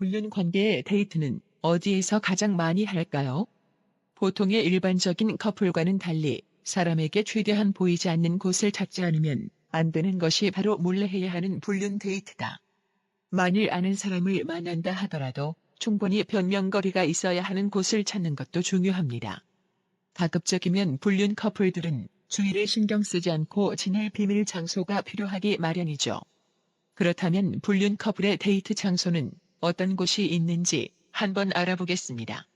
불륜 관계의 데이트는 어디에서 가장 많이 할까요? 보통의 일반적인 커플과는 달리 사람에게 최대한 보이지 않는 곳을 찾지 않으면 안 되는 것이 바로 몰래 해야 하는 불륜 데이트다. 만일 아는 사람을 만난다 하더라도 충분히 변명거리가 있어야 하는 곳을 찾는 것도 중요합니다. 가급적이면 불륜 커플들은 주의를 신경 쓰지 않고 지낼 비밀 장소가 필요하기 마련이죠. 그렇다면 불륜 커플의 데이트 장소는 어떤 곳이 있는지 한번 알아보겠습니다.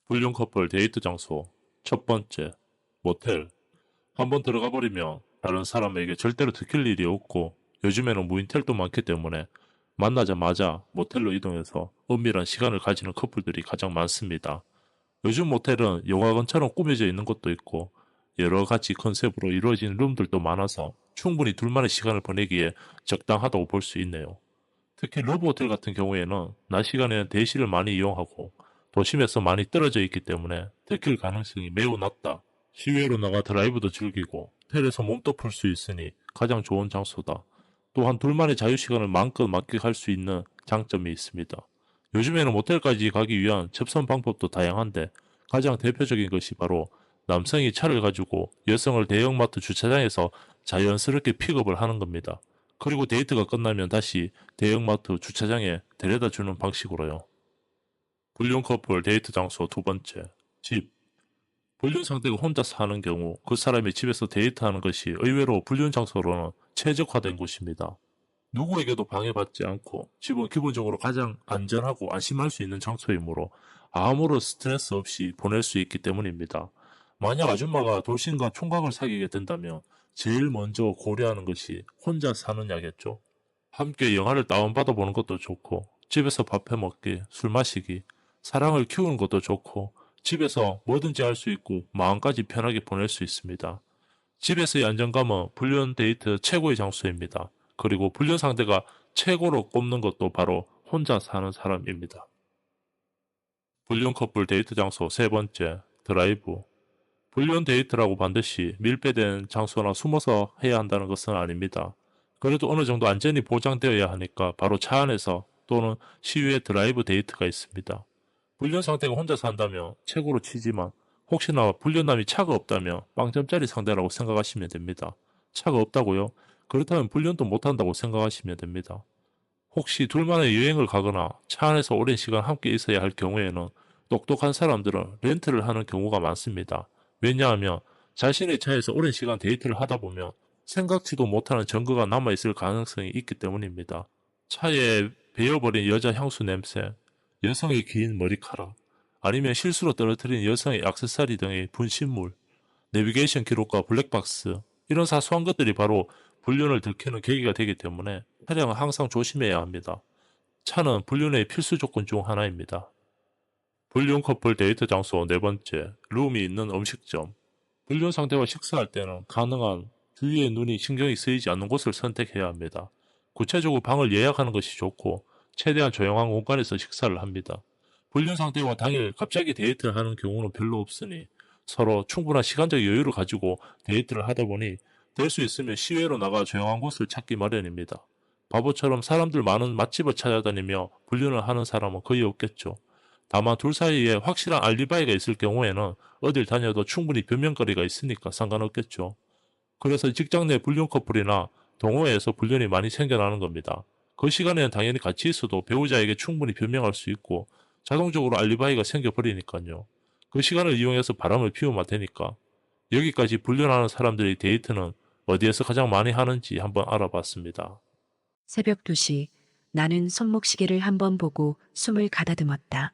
불륜 커플 데이트 장소. 첫 번째, 모텔. 한번 들어가 버리면 다른 사람에게 절대로 들킬 일이 없고 요즘에는 무인텔도 많기 때문에 만나자마자 모텔로 이동해서 은밀한 시간을 가지는 커플들이 가장 많습니다. 요즘 모텔은 영화관처럼 꾸며져 있는 것도 있고 여러 가지 컨셉으로 이루어진 룸들도 많아서 충분히 둘만의 시간을 보내기에 적당하다고 볼 수 있네요. 특히 러브 호텔 같은 경우에는 낮 시간에는 대시를 많이 이용하고 도심에서 많이 떨어져 있기 때문에 들킬 가능성이 매우 낮다. 시외로 나가 드라이브도 즐기고 호텔에서 몸도 풀 수 있으니 가장 좋은 장소다. 또한 둘만의 자유시간을 마음껏 만끽할 수 있는 장점이 있습니다. 요즘에는 모텔까지 가기 위한 접선 방법도 다양한데 가장 대표적인 것이 바로 남성이 차를 가지고 여성을 대형마트 주차장에서 자연스럽게 픽업을 하는 겁니다. 그리고 데이트가 끝나면 다시 대형마트 주차장에 데려다 주는 방식으로요. 불륜 커플 데이트 장소 두 번째, 집. 불륜 상대가 혼자 사는 경우 그 사람이 집에서 데이트하는 것이 의외로 불륜 장소로는 최적화된 곳입니다. 누구에게도 방해받지 않고 집은 기본적으로 가장 안전하고 안심할 수 있는 장소이므로 아무런 스트레스 없이 보낼 수 있기 때문입니다. 만약 아줌마가 돌싱과 총각을 사귀게 된다면 제일 먼저 고려하는 것이 혼자 사느냐겠죠. 함께 영화를 다운받아 보는 것도 좋고 집에서 밥 해먹기, 술 마시기, 사랑을 키우는 것도 좋고 집에서 뭐든지 할 수 있고 마음까지 편하게 보낼 수 있습니다. 집에서의 안정감은 불륜 데이트 최고의 장소입니다. 그리고 불륜 상대가 최고로 꼽는 것도 바로 혼자 사는 사람입니다. 불륜 커플 데이트 장소 세 번째, 드라이브. 불륜 데이트라고 반드시 밀폐된 장소나 숨어서 해야 한다는 것은 아닙니다. 그래도 어느 정도 안전이 보장되어야 하니까 바로 차 안에서 또는 시외에 드라이브 데이트가 있습니다. 불륜 상태가 혼자 산다면 최고로 치지만 혹시나 불륜남이 차가 없다면 빵점짜리 상대라고 생각하시면 됩니다. 차가 없다고요? 그렇다면 불륜도 못한다고 생각하시면 됩니다. 혹시 둘만의 여행을 가거나 차 안에서 오랜 시간 함께 있어야 할 경우에는 똑똑한 사람들은 렌트를 하는 경우가 많습니다. 왜냐하면 자신의 차에서 오랜 시간 데이트를 하다 보면 생각지도 못하는 증거가 남아있을 가능성이 있기 때문입니다. 차에 베어버린 여자 향수 냄새, 여성의 긴 머리카락, 아니면 실수로 떨어뜨린 여성의 액세서리 등의 분신물, 내비게이션 기록과 블랙박스, 이런 사소한 것들이 바로 불륜을 들키는 계기가 되기 때문에 차량은 항상 조심해야 합니다. 차는 불륜의 필수 조건 중 하나입니다. 불륜 커플 데이트 장소 네 번째, 룸이 있는 음식점. 불륜 상대와 식사할 때는 가능한 주위의 눈이 신경이 쓰이지 않는 곳을 선택해야 합니다. 구체적으로 방을 예약하는 것이 좋고 최대한 조용한 공간에서 식사를 합니다. 불륜 상대와 당일 갑자기 데이트를 하는 경우는 별로 없으니 서로 충분한 시간적 여유를 가지고 데이트를 하다 보니 될 수 있으면 시외로 나가 조용한 곳을 찾기 마련입니다. 바보처럼 사람들 많은 맛집을 찾아다니며 불륜을 하는 사람은 거의 없겠죠. 다만 둘 사이에 확실한 알리바이가 있을 경우에는 어딜 다녀도 충분히 변명거리가 있으니까 상관없겠죠. 그래서 직장 내 불륜 커플이나 동호회에서 불륜이 많이 생겨나는 겁니다. 그 시간에는 당연히 같이 있어도 배우자에게 충분히 변명할 수 있고 자동적으로 알리바이가 생겨버리니까요. 그 시간을 이용해서 바람을 피우면 되니까. 여기까지 불륜하는 사람들의 데이트는 어디에서 가장 많이 하는지 한번 알아봤습니다. 새벽 2시, 나는 손목시계를 한번 보고 숨을 가다듬었다.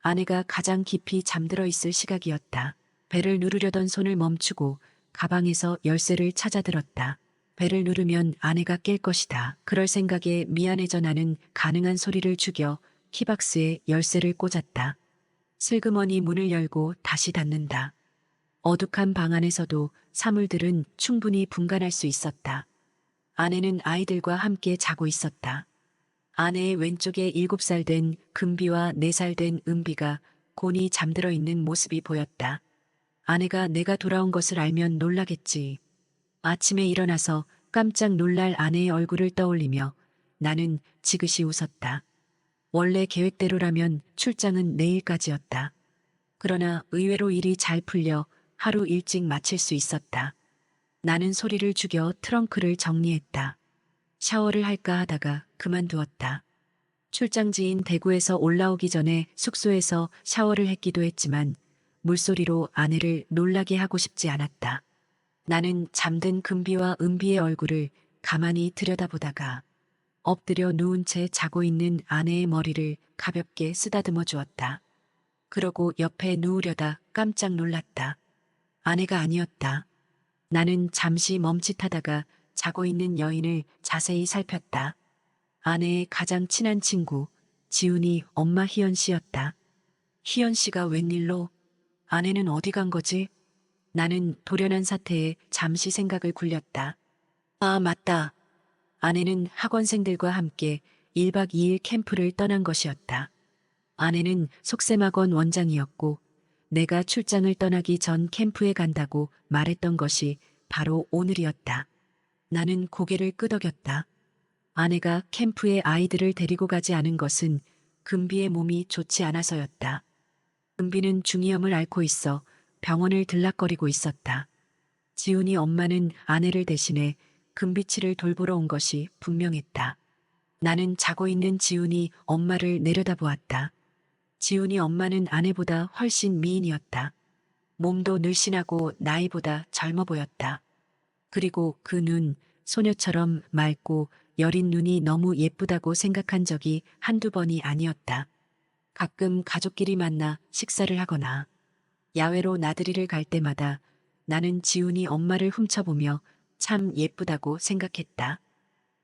아내가 가장 깊이 잠들어 있을 시각이었다. 배를 누르려던 손을 멈추고 가방에서 열쇠를 찾아들었다. 배를 누르면 아내가 깰 것이다. 그럴 생각에 미안해져 나는 가능한 소리를 죽여 키박스에 열쇠를 꽂았다. 슬그머니 문을 열고 다시 닫는다. 어둑한 방 안에서도 사물들은 충분히 분간할 수 있었다. 아내는 아이들과 함께 자고 있었다. 아내의 왼쪽에 7살 된 금비와 4살 된 은비가 곤히 잠들어 있는 모습이 보였다. 아내가 내가 돌아온 것을 알면 놀라겠지. 아침에 일어나서 깜짝 놀랄 아내의 얼굴을 떠올리며 나는 지그시 웃었다. 원래 계획대로라면 출장은 내일까지였다. 그러나 의외로 일이 잘 풀려 하루 일찍 마칠 수 있었다. 나는 소리를 죽여 트렁크를 정리했다. 샤워를 할까 하다가 그만두었다. 출장지인 대구에서 올라오기 전에 숙소에서 샤워를 했기도 했지만 물소리로 아내를 놀라게 하고 싶지 않았다. 나는 잠든 금비와 은비의 얼굴을 가만히 들여다보다가 엎드려 누운 채 자고 있는 아내의 머리를 가볍게 쓰다듬어 주었다. 그러고 옆에 누우려다 깜짝 놀랐다. 아내가 아니었다. 나는 잠시 멈칫하다가 자고 있는 여인을 자세히 살폈다. 아내의 가장 친한 친구, 지훈이 엄마 희연 씨였다. 희연 씨가 웬일로? 아내는 어디 간 거지? 나는 돌연한 사태에 잠시 생각을 굴렸다. 아, 맞다. 아내는 학원생들과 함께 1박 2일 캠프를 떠난 것이었다. 아내는 속셈학원 원장이었고 내가 출장을 떠나기 전 캠프에 간다고 말했던 것이 바로 오늘이었다. 나는 고개를 끄덕였다. 아내가 캠프에 아이들을 데리고 가지 않은 것은 금비의 몸이 좋지 않아서였다. 금비는 중이염을 앓고 있어 병원을 들락거리고 있었다. 지훈이 엄마는 아내를 대신해 금비치를 돌보러 온 것이 분명했다. 나는 자고 있는 지훈이 엄마를 내려다보았다. 지훈이 엄마는 아내보다 훨씬 미인이었다. 몸도 늘씬하고 나이보다 젊어 보였다. 그리고 그 눈, 소녀처럼 맑고 여린 눈이 너무 예쁘다고 생각한 적이 한두 번이 아니었다. 가끔 가족끼리 만나 식사를 하거나 야외로 나들이를 갈 때마다 나는 지훈이 엄마를 훔쳐보며 참 예쁘다고 생각했다.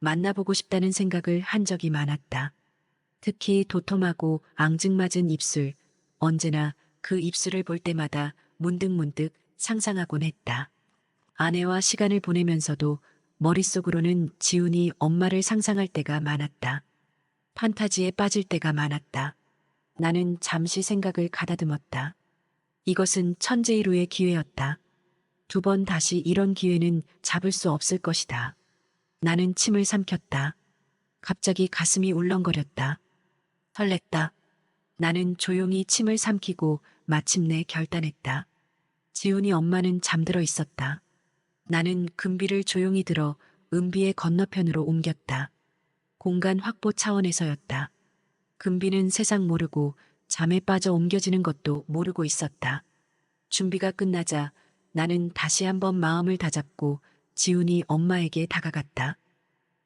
만나보고 싶다는 생각을 한 적이 많았다. 특히 도톰하고 앙증맞은 입술, 언제나 그 입술을 볼 때마다 문득문득 상상하곤 했다. 아내와 시간을 보내면서도 머릿속으로는 지훈이 엄마를 상상할 때가 많았다. 판타지에 빠질 때가 많았다. 나는 잠시 생각을 가다듬었다. 이것은 천재일우의 기회였다. 2번 다시 이런 기회는 잡을 수 없을 것이다. 나는 침을 삼켰다. 갑자기 가슴이 울렁거렸다. 설렜다. 나는 조용히 침을 삼키고 마침내 결단했다. 지훈이 엄마는 잠들어 있었다. 나는 금비를 조용히 들어 은비의 건너편으로 옮겼다. 공간 확보 차원에서였다. 금비는 세상 모르고 잠에 빠져 옮겨지는 것도 모르고 있었다. 준비가 끝나자 나는 다시 한번 마음을 다잡고 지훈이 엄마에게 다가갔다.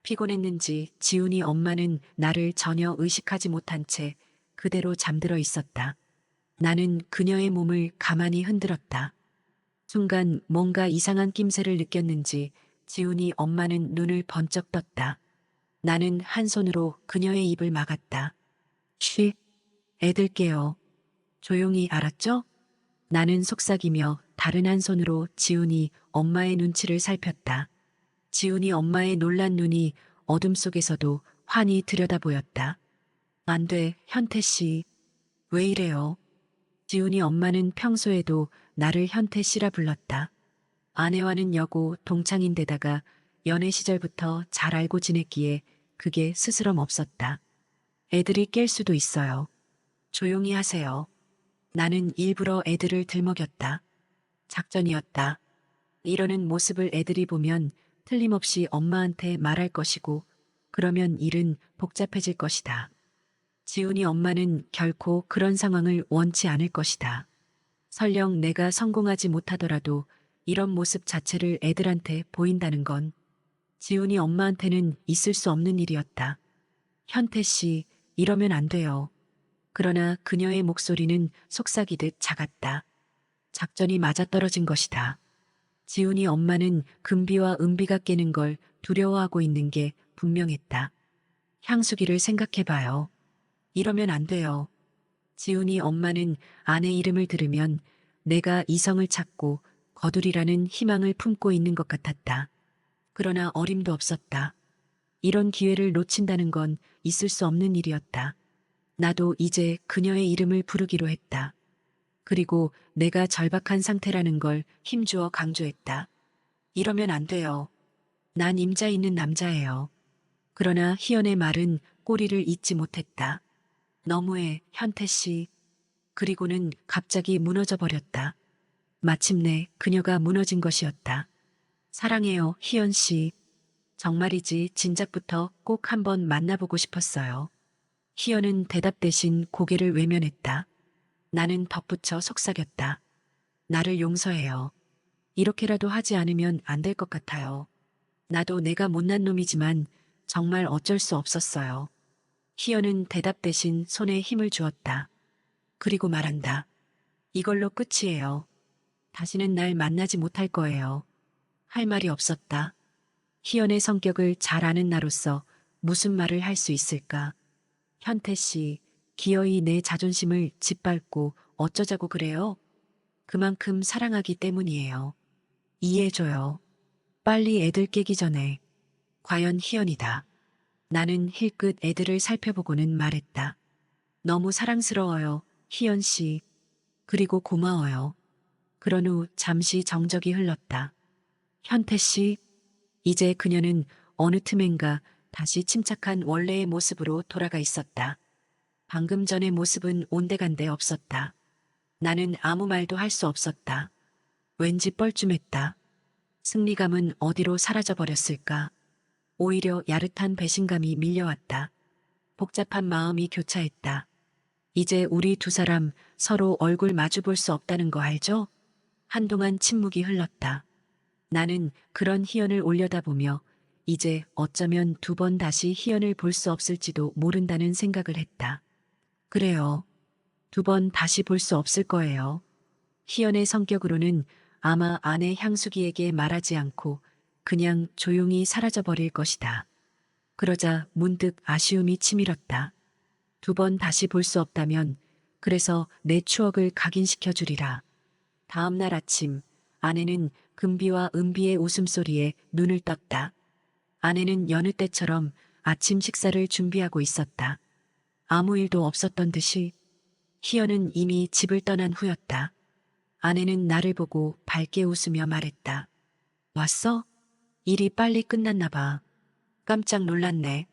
피곤했는지 지훈이 엄마는 나를 전혀 의식하지 못한 채 그대로 잠들어 있었다. 나는 그녀의 몸을 가만히 흔들었다. 순간 뭔가 이상한 낌새를 느꼈는지 지훈이 엄마는 눈을 번쩍 떴다. 나는 한 손으로 그녀의 입을 막았다. 쉬, 애들 깨요. 조용히 알았죠? 나는 속삭이며 다른 한 손으로 지훈이 엄마의 눈치를 살폈다. 지훈이 엄마의 놀란 눈이 어둠 속에서도 환히 들여다보였다. 안 돼, 현태 씨. 왜 이래요? 지훈이 엄마는 평소에도 나를 현태 씨라 불렀다. 아내와는 여고 동창인데다가 연애 시절부터 잘 알고 지냈기에 그게 스스럼 없었다. 애들이 깰 수도 있어요. 조용히 하세요. 나는 일부러 애들을 들먹였다. 작전이었다. 이러는 모습을 애들이 보면 틀림없이 엄마한테 말할 것이고 그러면 일은 복잡해질 것이다. 지훈이 엄마는 결코 그런 상황을 원치 않을 것이다. 설령 내가 성공하지 못하더라도 이런 모습 자체를 애들한테 보인다는 건 지훈이 엄마한테는 있을 수 없는 일이었다. 현태 씨, 이러면 안 돼요. 그러나 그녀의 목소리는 속삭이듯 작았다. 작전이 맞아떨어진 것이다. 지훈이 엄마는 금비와 은비가 깨는 걸 두려워하고 있는 게 분명했다. 향수기를 생각해봐요. 이러면 안 돼요. 지훈이 엄마는 아내 이름을 들으면 내가 이성을 찾고 거두리라는 희망을 품고 있는 것 같았다. 그러나 어림도 없었다. 이런 기회를 놓친다는 건 있을 수 없는 일이었다. 나도 이제 그녀의 이름을 부르기로 했다. 그리고 내가 절박한 상태라는 걸 힘주어 강조했다. 이러면 안 돼요. 난 임자 있는 남자예요. 그러나 희연의 말은 꼬리를 잇지 못했다. 너무해, 현태 씨. 그리고는 갑자기 무너져 버렸다. 마침내 그녀가 무너진 것이었다. 사랑해요, 희연 씨. 정말이지 진작부터 꼭 한번 만나보고 싶었어요. 희연은 대답 대신 고개를 외면했다. 나는 덧붙여 속삭였다. 나를 용서해요. 이렇게라도 하지 않으면 안 될 것 같아요. 나도 내가 못난 놈이지만 정말 어쩔 수 없었어요. 희연은 대답 대신 손에 힘을 주었다. 그리고 말한다. 이걸로 끝이에요. 다시는 날 만나지 못할 거예요. 할 말이 없었다. 희연의 성격을 잘 아는 나로서 무슨 말을 할 수 있을까? 현태 씨, 기어이 내 자존심을 짓밟고 어쩌자고 그래요? 그만큼 사랑하기 때문이에요. 이해해줘요. 빨리 애들 깨기 전에. 과연 희연이다. 나는 힐끗 애들을 살펴보고는 말했다. 너무 사랑스러워요, 희연 씨. 그리고 고마워요. 그런 후 잠시 정적이 흘렀다. 현태 씨, 이제 그녀는 어느 틈엔가 다시 침착한 원래의 모습으로 돌아가 있었다. 방금 전의 모습은 온데간데 없었다. 나는 아무 말도 할 수 없었다. 왠지 뻘쭘했다. 승리감은 어디로 사라져버렸을까? 오히려 야릇한 배신감이 밀려왔다. 복잡한 마음이 교차했다. 이제 우리 두 사람 서로 얼굴 마주 볼 수 없다는 거 알죠? 한동안 침묵이 흘렀다. 나는 그런 희연을 올려다보며 이제 어쩌면 두 번 다시 희연을 볼 수 없을지도 모른다는 생각을 했다. 그래요. 두 번 다시 볼 수 없을 거예요. 희연의 성격으로는 아마 아내 향수기에게 말하지 않고 그냥 조용히 사라져버릴 것이다. 그러자 문득 아쉬움이 치밀었다. 두 번 다시 볼 수 없다면 그래서 내 추억을 각인시켜 주리라. 다음 날 아침 아내는 금비와 은비의 웃음소리에 눈을 떴다. 아내는 여느 때처럼 아침 식사를 준비하고 있었다. 아무 일도 없었던 듯이. 희연은 이미 집을 떠난 후였다. 아내는 나를 보고 밝게 웃으며 말했다. 왔어? 일이 빨리 끝났나 봐. 깜짝 놀랐네.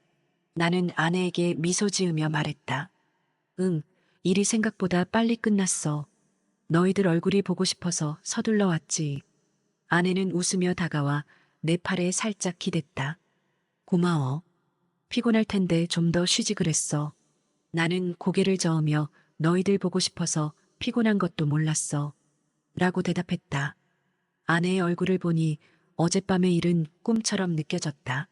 나는 아내에게 미소 지으며 말했다. 응, 일이 생각보다 빨리 끝났어. 너희들 얼굴이 보고 싶어서 서둘러 왔지. 아내는 웃으며 다가와 내 팔에 살짝 기댔다. 고마워. 피곤할 텐데 좀 더 쉬지 그랬어. 나는 고개를 저으며 너희들 보고 싶어서 피곤한 것도 몰랐어. 라고 대답했다. 아내의 얼굴을 보니 어젯밤의 일은 꿈처럼 느껴졌다.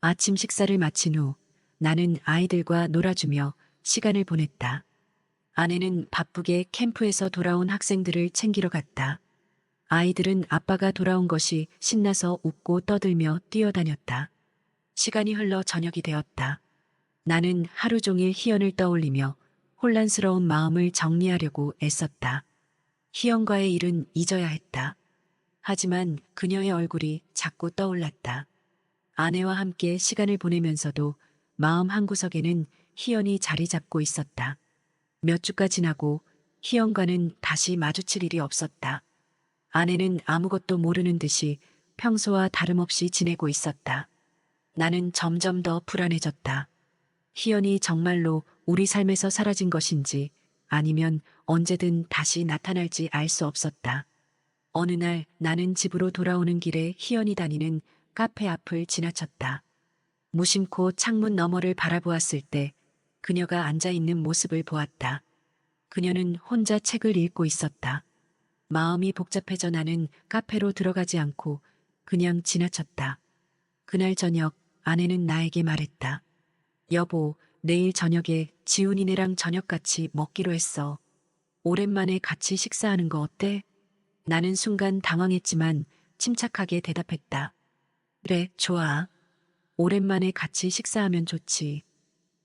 아침 식사를 마친 후 나는 아이들과 놀아주며 시간을 보냈다. 아내는 바쁘게 캠프에서 돌아온 학생들을 챙기러 갔다. 아이들은 아빠가 돌아온 것이 신나서 웃고 떠들며 뛰어다녔다. 시간이 흘러 저녁이 되었다. 나는 하루 종일 희연을 떠올리며 혼란스러운 마음을 정리하려고 애썼다. 희연과의 일은 잊어야 했다. 하지만 그녀의 얼굴이 자꾸 떠올랐다. 아내와 함께 시간을 보내면서도 마음 한구석에는 희연이 자리 잡고 있었다. 몇 주가 지나고 희연과는 다시 마주칠 일이 없었다. 아내는 아무것도 모르는 듯이 평소와 다름없이 지내고 있었다. 나는 점점 더 불안해졌다. 희연이 정말로 우리 삶에서 사라진 것인지 아니면 언제든 다시 나타날지 알 수 없었다. 어느 날 나는 집으로 돌아오는 길에 희연이 다니는 카페 앞을 지나쳤다. 무심코 창문 너머를 바라보았을 때 그녀가 앉아있는 모습을 보았다. 그녀는 혼자 책을 읽고 있었다. 마음이 복잡해져 나는 카페로 들어가지 않고 그냥 지나쳤다. 그날 저녁 아내는 나에게 말했다. 여보, 내일 저녁에 지훈이네랑 저녁 같이 먹기로 했어. 오랜만에 같이 식사하는 거 어때? 나는 순간 당황했지만 침착하게 대답했다. 그래, 좋아. 오랜만에 같이 식사하면 좋지.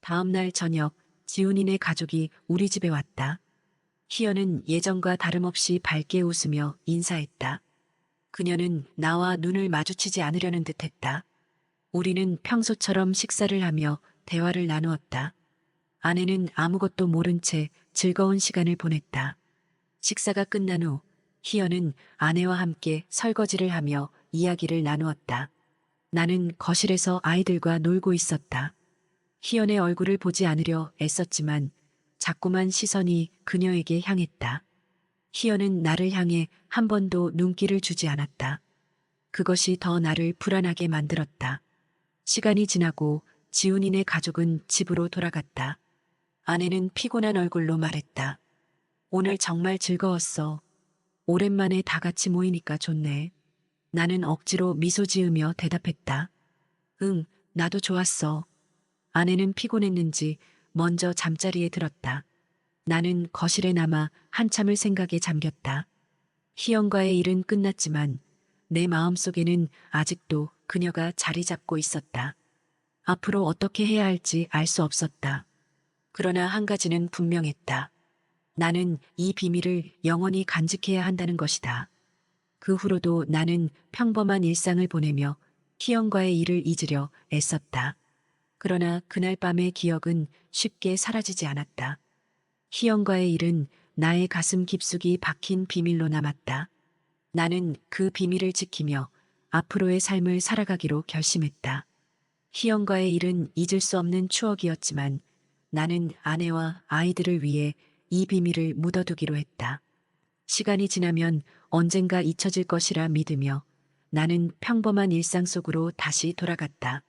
다음 날 저녁 지훈이네 가족이 우리 집에 왔다. 희연은 예전과 다름없이 밝게 웃으며 인사했다. 그녀는 나와 눈을 마주치지 않으려는 듯했다. 우리는 평소처럼 식사를 하며 대화를 나누었다. 아내는 아무것도 모른 채 즐거운 시간을 보냈다. 식사가 끝난 후 희연은 아내와 함께 설거지를 하며 이야기를 나누었다. 나는 거실에서 아이들과 놀고 있었다. 희연의 얼굴을 보지 않으려 애썼지만 자꾸만 시선이 그녀에게 향했다. 희연은 나를 향해 한 번도 눈길을 주지 않았다. 그것이 더 나를 불안하게 만들었다. 시간이 지나고 지훈이네 가족은 집으로 돌아갔다. 아내는 피곤한 얼굴로 말했다. 오늘 정말 즐거웠어. 오랜만에 다 같이 모이니까 좋네. 나는 억지로 미소 지으며 대답했다. 응, 나도 좋았어. 아내는 피곤했는지 먼저 잠자리에 들었다. 나는 거실에 남아 한참을 생각에 잠겼다. 희영과의 일은 끝났지만 내 마음속에는 아직도 그녀가 자리 잡고 있었다. 앞으로 어떻게 해야 할지 알 수 없었다. 그러나 한 가지는 분명했다. 나는 이 비밀을 영원히 간직해야 한다는 것이다. 그 후로도 나는 평범한 일상을 보내며 희영과의 일을 잊으려 애썼다. 그러나 그날 밤의 기억은 쉽게 사라지지 않았다. 희영과의 일은 나의 가슴 깊숙이 박힌 비밀로 남았다. 나는 그 비밀을 지키며 앞으로의 삶을 살아가기로 결심했다. 희영과의 일은 잊을 수 없는 추억이었지만 나는 아내와 아이들을 위해 이 비밀을 묻어두기로 했다. 시간이 지나면 언젠가 잊혀질 것이라 믿으며 나는 평범한 일상 속으로 다시 돌아갔다.